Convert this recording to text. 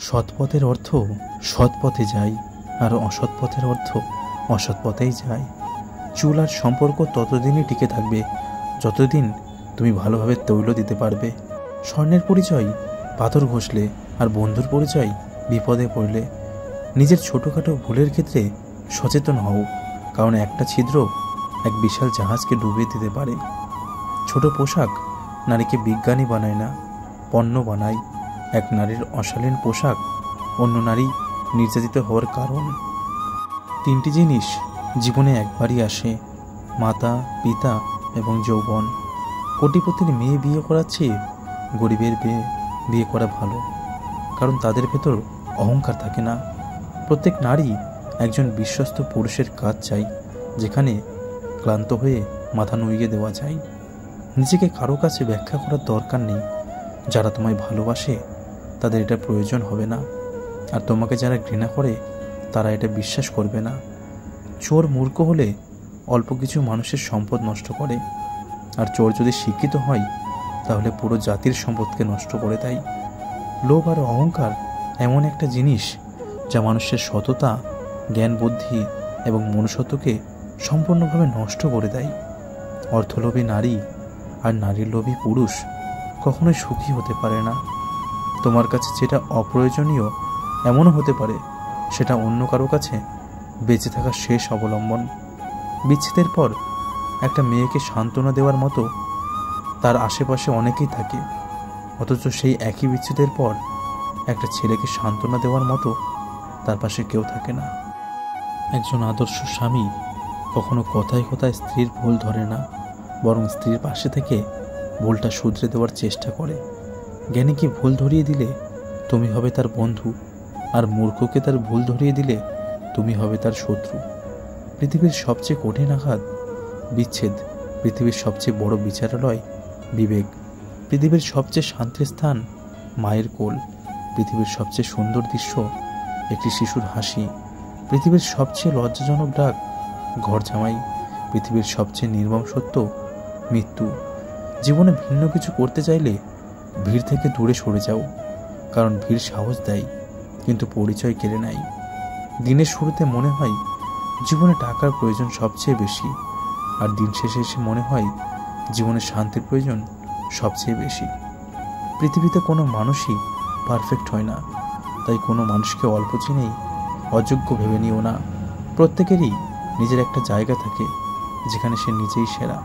সৎ পথের অর্থ সৎ পথে যায়, আর অসৎ পথের অর্থ অসৎ পথেই যায়। চুল আর সম্পর্ক ততদিনই টিকে থাকবে যতদিন তুমি ভালোভাবে তৈল দিতে পারবে। স্বর্ণের পরিচয় পাথর ঘষলে, আর বন্ধুর পরিচয় বিপদে পড়লে। নিজের ছোটোখাটো ভুলের ক্ষেত্রে সচেতন হও, কারণ একটা ছিদ্র এক বিশাল জাহাজকে ডুবিয়ে দিতে পারে। ছোট পোশাক নারীকে বিজ্ঞানী বানায় না, পণ্য বানায়। এক নারীর অশালীন পোশাক অন্য নারী নির্যাতিত হওয়ার কারণ। 3টি জিনিস জীবনে একবারই আসে: মাতা, পিতা এবং যৌবন। কোটিপতির মেয়ে বিয়ে করার চেয়ে গরিবের বিয়ে করা ভালো, কারণ তাদের ভেতর অহংকার থাকে না। প্রত্যেক নারী একজন বিশ্বস্ত পুরুষের কাজ চাই, যেখানে ক্লান্ত হয়ে মাথা নুইয়ে দেওয়া যায়। নিজেকে কারো কাছে ব্যাখ্যা করার দরকার নেই। যারা তোমায় ভালোবাসে তাদের এটা প্রয়োজন হবে না, আর তোমাকে যারা ঘৃণা করে তারা এটা বিশ্বাস করবে না। চোর মূর্খ হলে অল্প কিছু মানুষের সম্পদ নষ্ট করে, আর চোর যদি শিক্ষিত হয় তাহলে পুরো জাতির সম্পদকে নষ্ট করে দেয়। লোভ আর অহংকার এমন একটা জিনিস যা মানুষের সততা, জ্ঞান, বুদ্ধি এবং মনুষ্যত্বকে সম্পূর্ণভাবে নষ্ট করে দেয়। অর্থলোভী নারী আর নারীর লোভী পুরুষ কখনোই সুখী হতে পারে না। তোমার কাছে যেটা অপ্রয়োজনীয় এমনও হতে পারে সেটা অন্য কারো কাছে বেঁচে থাকার শেষ অবলম্বন। বিচ্ছেদের পর একটা মেয়েকে সান্ত্বনা দেওয়ার মতো তার আশেপাশে অনেকেই থাকে, অথচ সেই একই বিচ্ছেদের পর একটা ছেলেকে সান্ত্বনা দেওয়ার মতো তার পাশে কেউ থাকে না। একজন আদর্শ স্বামী কখনো কথায় কথায় স্ত্রীর ভুল ধরে না, বরং স্ত্রীর পাশে থেকে ভুলটা শুধরে দেওয়ার চেষ্টা করে। জ্ঞানীকে ভুল ধরিয়ে দিলে তুমি হবে তার বন্ধু, আর মূর্খকে তার ভুল ধরিয়ে দিলে তুমি হবে তার শত্রু। পৃথিবীর সবচেয়ে কঠিন আঘাত বিচ্ছেদ, পৃথিবীর সবচেয়ে বড় বিচারালয় বিবেক, পৃথিবীর সবচেয়ে শান্তির স্থান মায়ের কোল, পৃথিবীর সবচেয়ে সুন্দর দৃশ্য একটি শিশুর হাসি, পৃথিবীর সবচেয়ে লজ্জাজনক ডাক ঘর জামাই, পৃথিবীর সবচেয়ে নির্মম সত্য মৃত্যু। জীবনে ভিন্ন কিছু করতে চাইলে ভিড় থেকে দূরে সরে যাও, কারণ ভিড় সাহস দেয় কিন্তু পরিচয় কেড়ে নেয়। দিনের শুরুতে মনে হয় জীবনে টাকার প্রয়োজন সবচেয়ে বেশি, আর দিন শেষে এসে মনে হয় জীবনে শান্তির প্রয়োজন সবচেয়ে বেশি। পৃথিবীতে কোনো মানুষই পারফেক্ট হয় না, তাই কোনো মানুষকে অল্প চিনেই অযোগ্য ভেবে নিও না। প্রত্যেকেরই নিজের একটা জায়গা থাকে যেখানে সে নিজেই সেরা।